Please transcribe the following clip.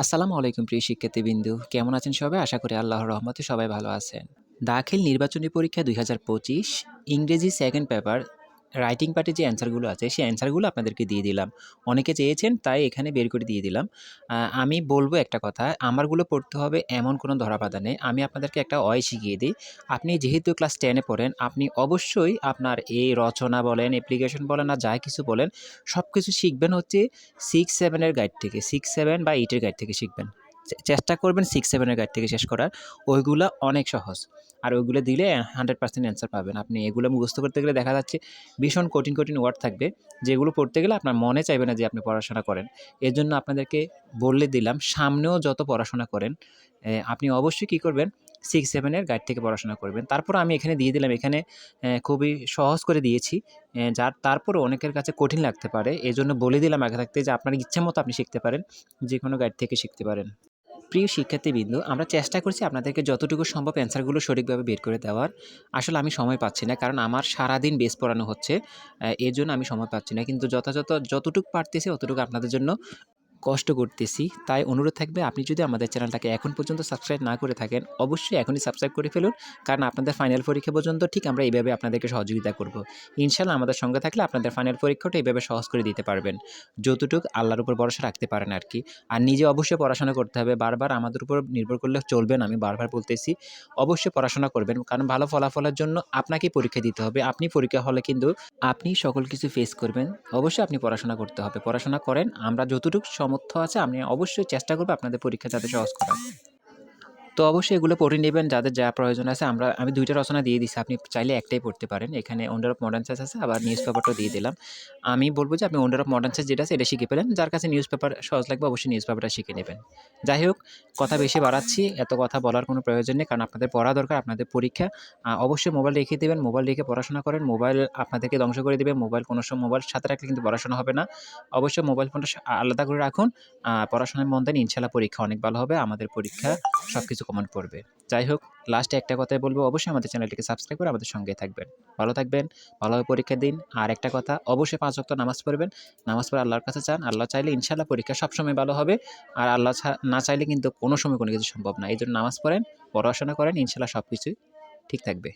আসসালামু আলাইকুম প্রিয় শিক্ষার্থীবৃন্দু। কেমন আছেন সবাই? আশা করি আল্লাহর রহমতে সবাই ভালো আছেন। দাখিল নির্বাচনী পরীক্ষা ২০২৫ ইংরেজি সেকেন্ড পেপার রাইটিং পার্টে যে অ্যান্সারগুলো আছে, সেই অ্যান্সারগুলো আপনাদেরকে দিয়ে দিলাম। অনেকে চেয়েছেন তাই এখানে বের করে দিয়ে দিলাম। আমি বলব একটা কথা, আমারগুলো পড়তে হবে এমন কোনো ধরা-বাঁধা নেই। আমি আপনাদেরকে একটা অয় শিখিয়ে দিই। আপনি যেহেতু ক্লাস 10 এ পড়েন, আপনি অবশ্যই আপনার এই রচনা বলেন, অ্যাপ্লিকেশন বলেন আর যাই কিছু বলেন, সবকিছু শিখবেন হচ্ছে 6-7 এর গাইড থেকে। 6-7 বা 8 এর গাইড থেকে শিখবেন। চেষ্টা করবেন 6-7 এর গাইড থেকে শেষ করার। ওইগুলা অনেক সহজ। আর ওইগুলো দিলে 100% অ্যান্সার পাবেন। আপনি এগুলো মুখস্থ করতে গেলে দেখা যাচ্ছে ভীষণ কঠিন, কঠিন ওয়ার্ড থাকবে, যেগুলো পড়তে গেলে আপনার মনে চাইবে না যে আপনি পড়াশোনা করেন। এজন্য আপনাদেরকে বলে দিলাম, সামনেও যত পড়াশোনা করেন, আপনি অবশ্যই কী করবেন 6-7 এর গাইড থেকে পড়াশোনা করবেন। তারপর আমি এখানে দিয়ে দিলাম, এখানে খুবই সহজ করে দিয়েছি। যার তারপরও অনেকের কাছে কঠিন লাগতে পারে। এজন্য বলে দিলাম আগে থাকতে যে আপনার ইচ্ছামতো আপনি শিখতে পারেন। যেকোনো গাইড থেকে শিখতে পারেন। প্রিয় শিক্ষার্থীবৃন্দ, আমরা চেষ্টা করছি আপনাদেরকে যতটুকু সম্ভব অ্যান্সারগুলো সঠিকভাবে বের করে দেওয়ার। আসলে আমি সময় পাচ্ছি না, কারণ আমার সারাদিন বেস পড়ানো হচ্ছে। এজন্য আমি সময় পাচ্ছি না। কিন্তু যথাযথ যতটুকু পারতেছি অতটুকু আপনাদের জন্য কষ্ট করতেছি। তাই অনুরোধ থাকবে, আপনি যদি আমাদের চ্যানেলটাকে এখন পর্যন্ত সাবস্ক্রাইব না করে থাকেন, অবশ্যই এখনই সাবস্ক্রাইব করে ফেলুন। কারণ আপনাদের ফাইনাল পরীক্ষা পর্যন্ত ঠিক আমরা এইভাবে আপনাদেরকে সহযোগিতা করব। ইনশাআল্লাহ আমাদের সঙ্গে থাকলে আপনাদের ফাইনাল পরীক্ষাটা এইভাবে সহজ করে দিতে পারবেন। যতটুক আল্লাহর উপর ভরসা রাখতে পারেন আরকি। আর নিজে অবশ্যই পড়াশোনা করতে হবে। বারবার আমাদের উপর নির্ভর করলে চলবে না, আমি বারবার বলতেছি। অবশ্যই পড়াশোনা করবেন। কারণ ভালো ফলাফলের জন্য আপনাকেই পরীক্ষা দিতে হবে। আপনি পরীক্ষা হলে কিন্তু আপনি সকল কিছু ফেস করবেন। অবশ্যই আপনি পড়াশোনা করতে হবে। পড়াশোনা করেন। আমরা যতটুকু সামর্থ্য আছে আমি অবশ্যই চেষ্টা করব আপনাদের পরীক্ষা যাতে সহজ করার। তো অবশ্যই এগুলো পড়ে নেবেন যাদের যা প্রয়োজন আছে। আমি ২ টা রচনা দিয়ে দিছি। আপনি চাইলে একটাই পড়তে পারেন। এখানে ওন্ডার অফ মডার্ন সায়েন্স আছে, আবার নিউজ পেপারটাও দিয়ে দিলাম। আমি বলব যে আপনি ওন্ডার অফ মডার্ন সায়েন্স যেটা আছে এটা শিখে ফেলেন। যার কাছে নিউজ পেপার সহজ লাগবে অবশ্যই নিউজ পেপারটা শিখে নেবেন। যাই হোক, কথা বেশি বাড়াচ্ছি। এত কথা বলার কোনো প্রয়োজন নেই। কারণ আপনাদের পড়া দরকার, আপনাদের পরীক্ষা। অবশ্যই মোবাইল রেখে দিবেন। মোবাইল রেখে পড়াশোনা করেন। মোবাইল আপনাদেরকে ধ্বংস করে দিবে। মোবাইল কোনো সময় মোবাইল সাথে রাখলে কিন্তু পড়াশোনা হবে না। অবশ্যই মোবাইল ফোনটা আলাদা করে রাখুন। পড়াশোনায় মন দেন। ইনশাআল্লাহ পরীক্ষা অনেক ভালো হবে। আমাদের পরীক্ষা সবকিছু কমন পড়বে। যাই হোক, লাস্টে একটা কথাই বলব, অবশ্যই আমাদের চ্যানেলটিকে সাবস্ক্রাইব করে আমাদের সঙ্গেই থাকবেন। ভালো থাকবেন, ভালোভাবে পরীক্ষা দিন। আর একটা কথা, অবশ্যই ৫ ওয়াক্ত নামাজ পড়বেন। নামাজ পড়ে আল্লাহর কাছে চান। আল্লাহ চাইলে ইনশাআল্লাহ পরীক্ষা সবসময় ভালো হবে। আর আল্লাহ না চাইলে কিন্তু কোনো সময় কোনো কিছু সম্ভব না। এজন্য নামাজ পড়েন, পড়াশোনা করেন, ইনশাআল্লাহ সবকিছুই ঠিক থাকবে।